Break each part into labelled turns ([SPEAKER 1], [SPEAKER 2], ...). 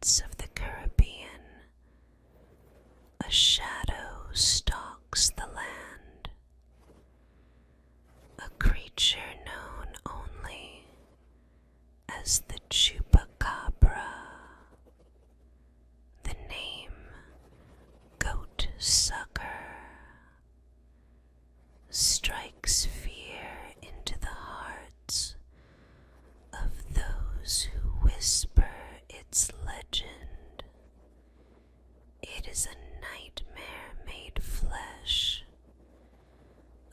[SPEAKER 1] Pirates of the Caribbean, a shadow stalks the land, a creature known only as the chupacabra. The name goat sucker strikes fear into the hearts of those who whisper its legend. It is a nightmare made flesh,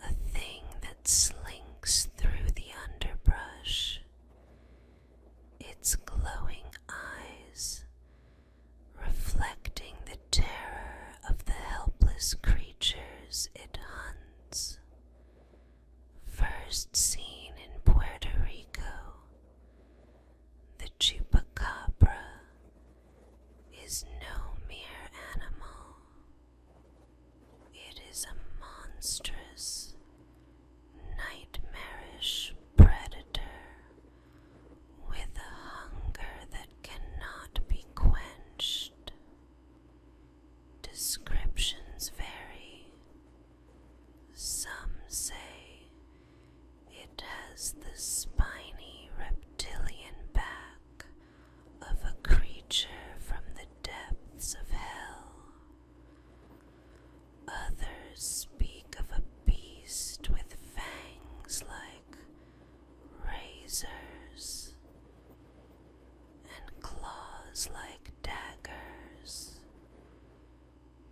[SPEAKER 1] a thing that slinks through the underbrush, its glowing eyes reflecting the terror of the helpless creatures it hunts. First seen in Puerto Rico, the chupacabra is no mere animal. It is a monstrous, nightmarish predator with a hunger that cannot be quenched. Descriptions vary. Some say it has the spiny reptilian back of a creature from the depths of hell. Others speak of a beast with fangs like razors and claws like daggers.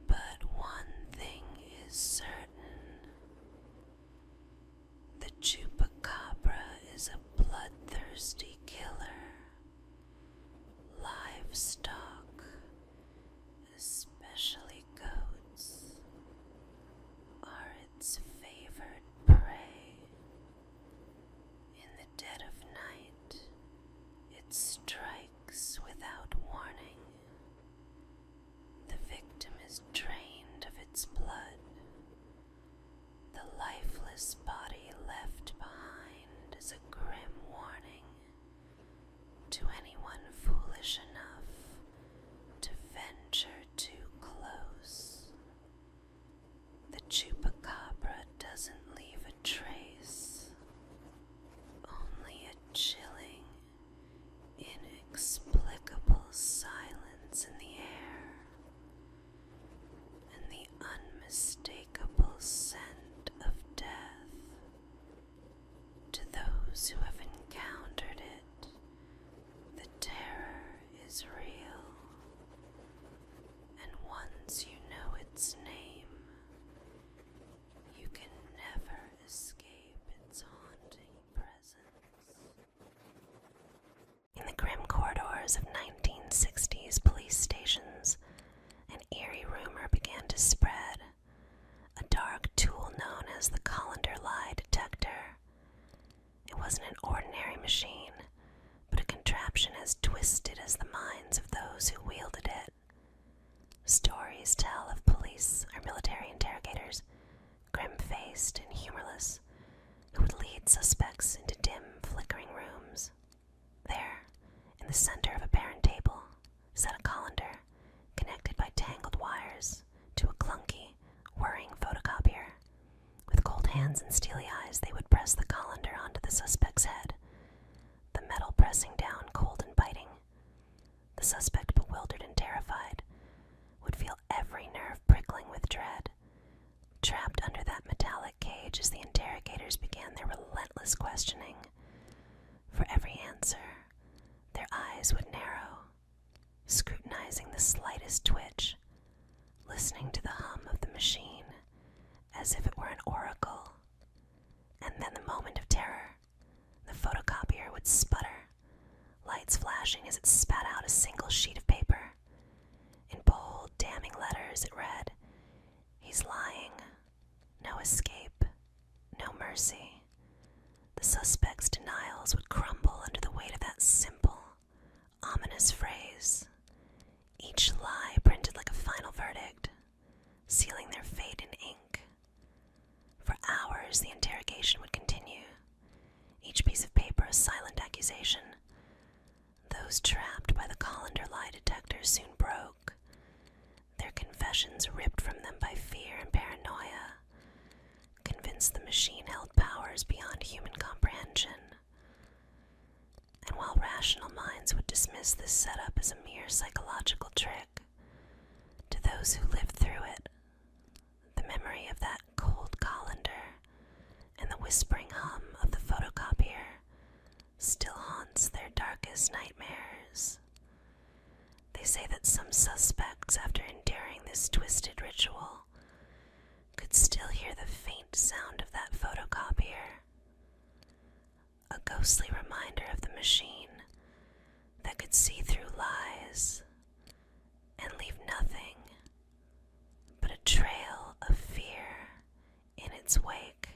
[SPEAKER 1] But one thing is certain: the chupacabra is a bloodthirsty killer. Livestock, especially goats, are its favored prey. In the dead of night, it strikes without warning. The victim is drained of its blood. The lifeless body left behind is a grim warning to anyone foolish enough to venture too close. The chupacabra doesn't leave a trace, only a chilling, inexplicable silence in the air, and the unmistakable scent of death. To those who have encountered it, the terror is real, and once you know its name, you can never escape its haunting presence. In the grim corridors of 1960s police stations, an eerie rumor began to spread. A dark tool known as the colander lie detector. It wasn't an ordinary machine, but a contraption as twisted as the minds of those who wielded it. Stories tell of police or military interrogators, grim-faced and humorless, who would lead suspects into dim, flickering rooms. There, in the center of a barren table, sat a colander, connected by tangled wires to a clunky, whirring photocopier. With cold hands and steely eyes, they would press the colander onto the suspect's head, the metal pressing down cold and biting. The suspect, bewildered and terrified, would feel every nerve prickling with dread, trapped under that metallic cage as the interrogators began their relentless questioning. For every answer, their eyes would narrow, scrutinizing the slightest twitch, listening to the hum of the machine as if it were an oracle. And then the moment of terror, the photocopier would sputter, lights flashing as it spat out a single sheet of paper. In bold, damning letters it read, "He's lying. No escape. No mercy." The suspect's denials would crumble under the weight of that simple, ominous phrase. Each lie printed like a final verdict, sealing their fate in ink. For hours the interrogation would continue, each piece of paper a silent accusation. Those those trapped by the colander lie detector soon broke, their confessions ripped from them by fear and paranoia, convinced the machine held powers beyond human comprehension. And while rational minds would dismiss this setup as a mere psychological trick, to those who lived through it, the memory of that cold colander and the whispering hum of the photocopier still haunts their darkest nightmares. They say that some suspects, after enduring this twisted ritual, could still hear the faint sound of that photocopier, a ghostly reminder of the machine that could see through lies and leave nothing but a trail of fear in its wake.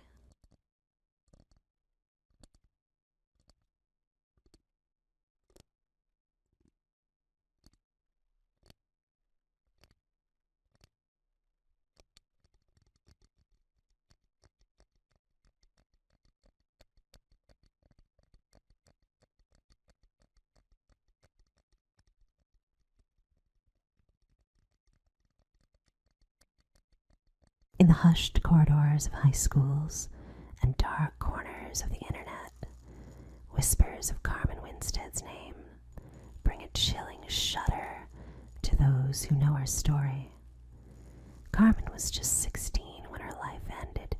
[SPEAKER 1] In the hushed corridors of high schools and dark corners of the internet, whispers of Carmen Winstead's name bring a chilling shudder to those who know her story. Carmen was just 16 when her life ended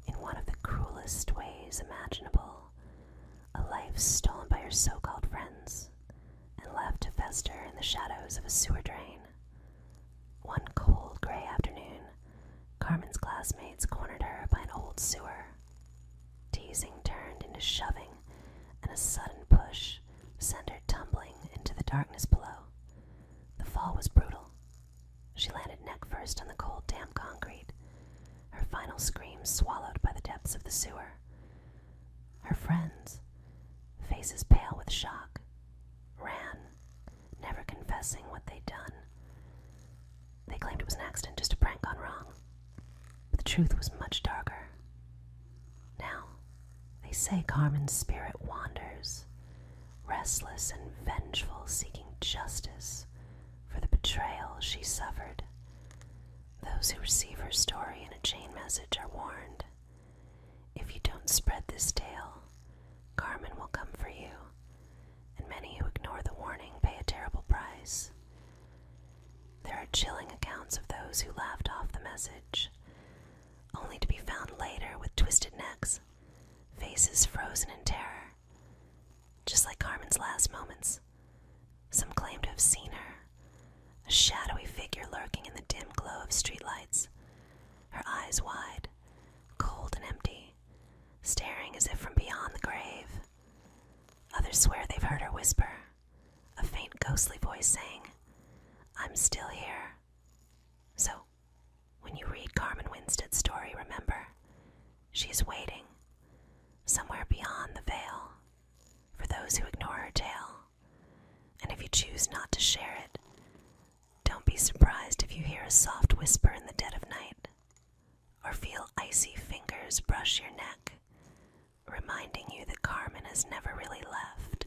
[SPEAKER 1] in one of the cruelest ways imaginable, a life stolen by her so-called friends and left to fester in the shadows of a sewer drain. One cold gray afternoon, Carmen's classmates cornered her by an old sewer. Teasing turned into shoving, and a sudden push sent her tumbling into the darkness below. The fall was brutal. She landed neck first on the cold, damp concrete, her final scream swallowed by the depths of the sewer. Her friends, faces pale with shock, ran, never confessing what they'd done. They claimed it was an accident, just a prank gone wrong. But the truth was much darker. Now, they say Carmen's spirit wanders, restless and vengeful, seeking justice for the betrayal she suffered. Those who receive her story in a chain message are warned. If you don't spread this tale, Carmen will come for you, and many who ignore the warning pay a terrible price. There are chilling accounts of those who laughed off the message, only to be found later with twisted necks, faces frozen in terror. Just like Carmen's last moments, some claim to have seen her, a shadowy figure lurking in the dim glow of streetlights, her eyes wide, cold and empty, staring as if from beyond the grave. Others swear they've heard her whisper, a faint ghostly voice saying, "I'm still here." So, when you read Carmen Winstead's story, remember, she is waiting, somewhere beyond the veil, for those who ignore her tale. And if you choose not to share it, don't be surprised if you hear a soft whisper in the dead of night, or feel icy fingers brush your neck, reminding you that Carmen has never really left.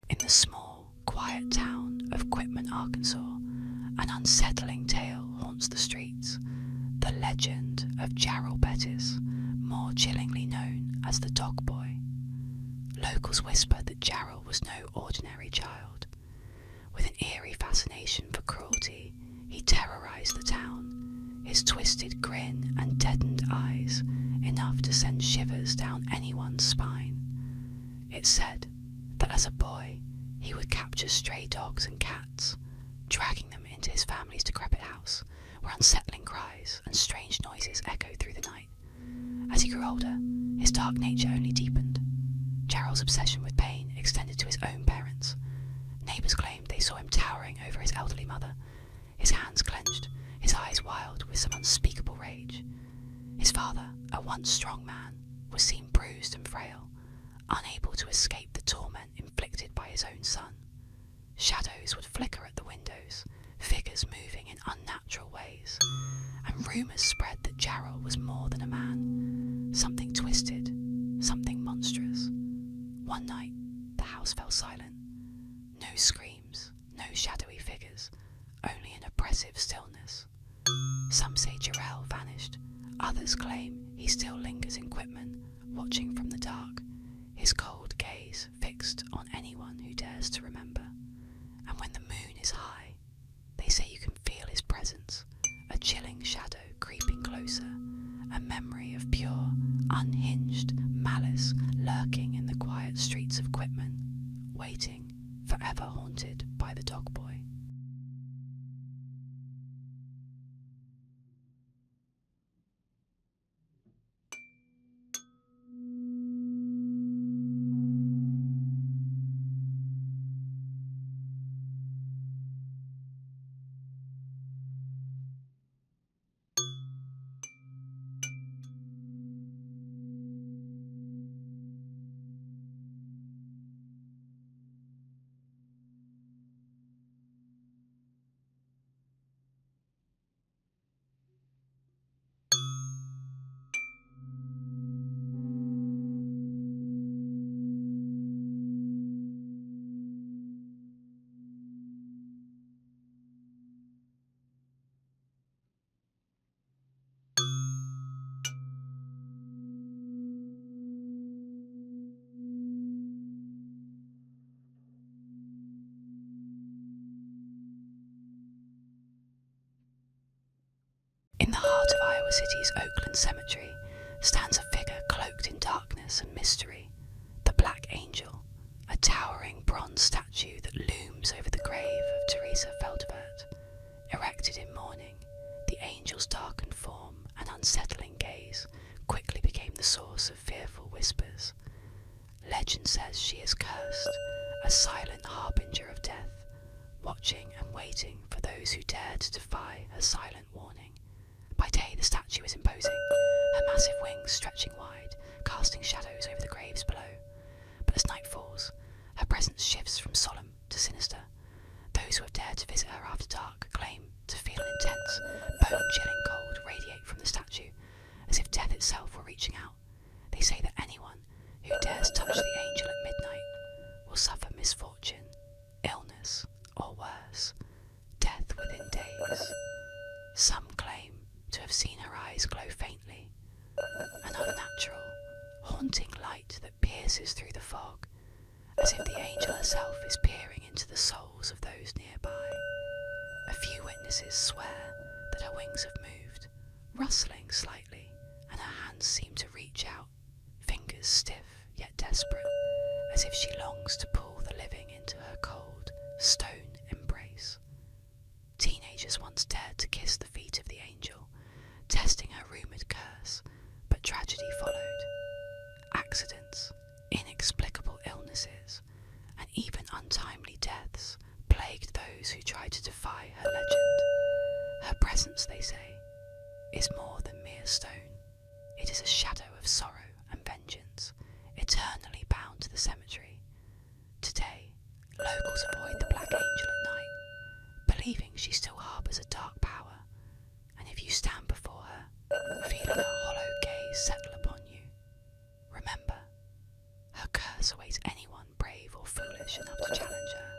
[SPEAKER 2] In the small, quiet town of Quitman, Arkansas, an unsettling tale haunts the streets. The legend of Jarrell Bettis, more chillingly known as the Dog Boy. Locals whisper that Jarrell was no ordinary child. With an eerie fascination for cruelty, he terrorized the town, his twisted grin and deadened eyes enough to send shivers down anyone's spine. It's said that as a boy, he would capture stray dogs and cats, dragging them into into his family's decrepit house, where unsettling cries and strange noises echo through the night. As he grew older, his dark nature only deepened. Gerald's obsession with pain extended to his own parents. Neighbours claimed they saw him towering over his elderly mother, his hands clenched, his eyes wild with some unspeakable rage. His father, a once strong man, was seen bruised and frail, unable to escape the torment inflicted by his own son. Shadows would flicker at the windows, figures moving in unnatural ways, and rumours spread that Gerald was more than a man, something twisted, something monstrous. One night, the house fell silent. No screams, no shadowy figures, only an oppressive stillness. Some say Jarrell vanished, others claim he still lingers in Quitman, watching from the dark, his cold gaze fixed on anyone who dares to remember. And when the moon is high, they say you can feel his presence, a chilling shadow creeping closer, a memory of pure, unhinged malice lurking in the quiet streets of Quitman, waiting, forever haunted by the dog boy. In the heart of Iowa City's Oakland Cemetery stands a figure cloaked in darkness and mystery, the Black Angel, a towering bronze statue that looms over the grave of Teresa Feldvert. Erected in mourning, the angel's darkened form and unsettling gaze quickly became the source of fearful whispers. Legend says she is cursed, a silent harbinger of death, watching and waiting for those who dare to defy her silent warning. By day, the statue is imposing, her massive wings stretching wide, casting shadows over the graves below. But as night falls, her presence shifts from solemn to sinister. Those who have dared to visit her after dark claim to feel an intense, bone-chilling cold radiate from the statue, as if death itself were reaching out. They say that anyone who dares touch the angel at midnight will suffer misfortune, illness, or worse, death within days. Some claim to have seen her eyes glow faintly, an unnatural, haunting light that pierces through the fog, as if the angel herself is peering into the souls of those nearby. A few witnesses swear that her wings have moved, rustling slightly, and her hands seem to reach out, fingers stiff yet desperate, as if she longs to pull the living into her cold, stone embrace. Teenagers once dared to kiss the feet of the angel, testing her rumoured curse, but tragedy followed. Accidents, inexplicable illnesses, and even untimely deaths plagued those who tried to defy her legend. Her presence, they say, is more than mere stone. It is a shadow of sorrow and vengeance, eternally bound to the cemetery. Today, locals avoid the Black Angel at night, believing she still harbours a dark power, and if you stand before her, feeling her hollow gaze settle upon you, remember, her curse awaits anyone brave or foolish enough to challenge her.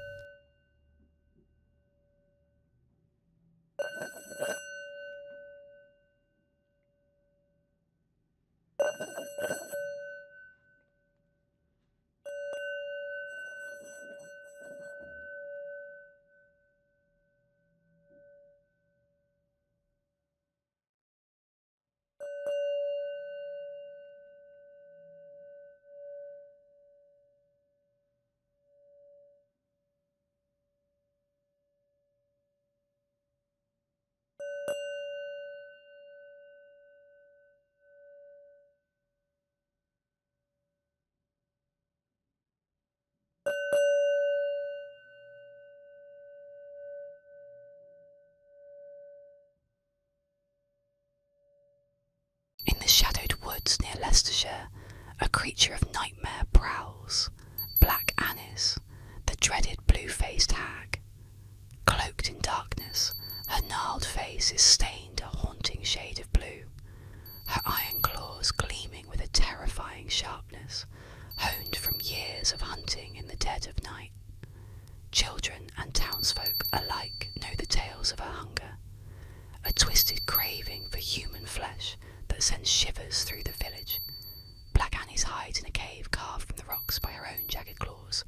[SPEAKER 2] woods near Leicestershire, a creature of nightmare prowls, Black Annis, the dreaded blue-faced hag. Cloaked in darkness, her gnarled face is stained a haunting shade of blue, her iron claws gleaming with a terrifying sharpness, honed from years of hunting in the dead of night. Children and townsfolk alike know the tales of her hunger, a twisted craving for human flesh that sends shivers through the village. Black Annie's hides in a cave carved from the rocks by her own jagged claws,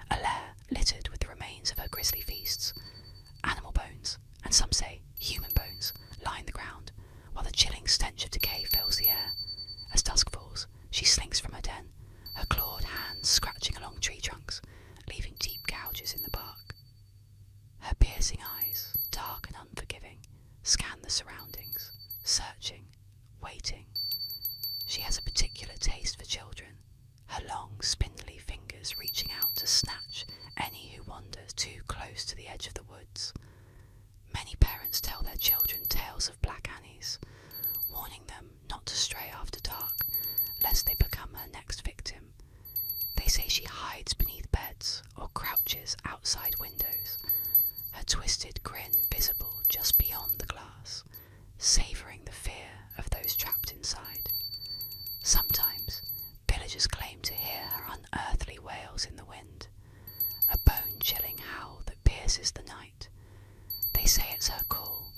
[SPEAKER 2] a lair littered with the remains of her grisly feasts. Animal bones, and some say human bones, line the ground, while the chilling stench of decay fills the air. As dusk falls, she slinks from her den, her clawed hands scratching along tree trunks, leaving deep gouges in the bark. Her piercing eyes, dark and unforgiving, scan the surroundings, searching, waiting. She has a particular taste for children, her long, spindly fingers reaching out to snatch any who wander too close to the edge of the woods. Many parents tell their children tales of Black Annies, warning them not to stray after dark, lest they become her next victim. They say she hides beneath beds or crouches outside windows, her twisted grin visible just beyond the glass, savouring the fear of those trapped inside. Sometimes villagers claim to hear her unearthly wails in the wind, a bone-chilling howl that pierces the night. They say it's her call,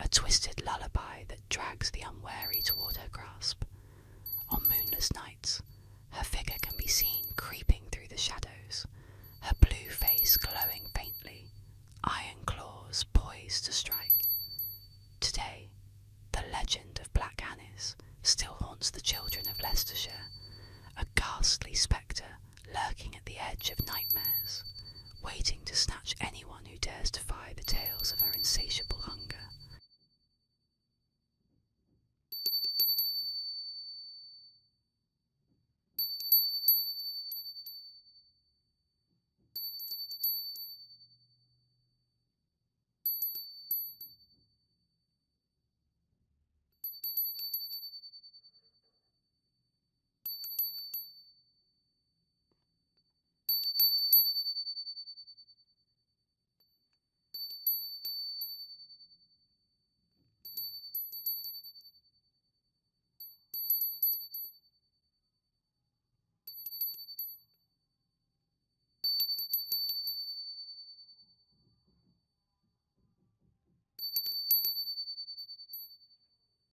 [SPEAKER 2] a twisted lullaby that drags the unwary toward her grasp. On moonless nights, her figure can be seen creeping through the shadows, her blue face glowing faintly, iron claws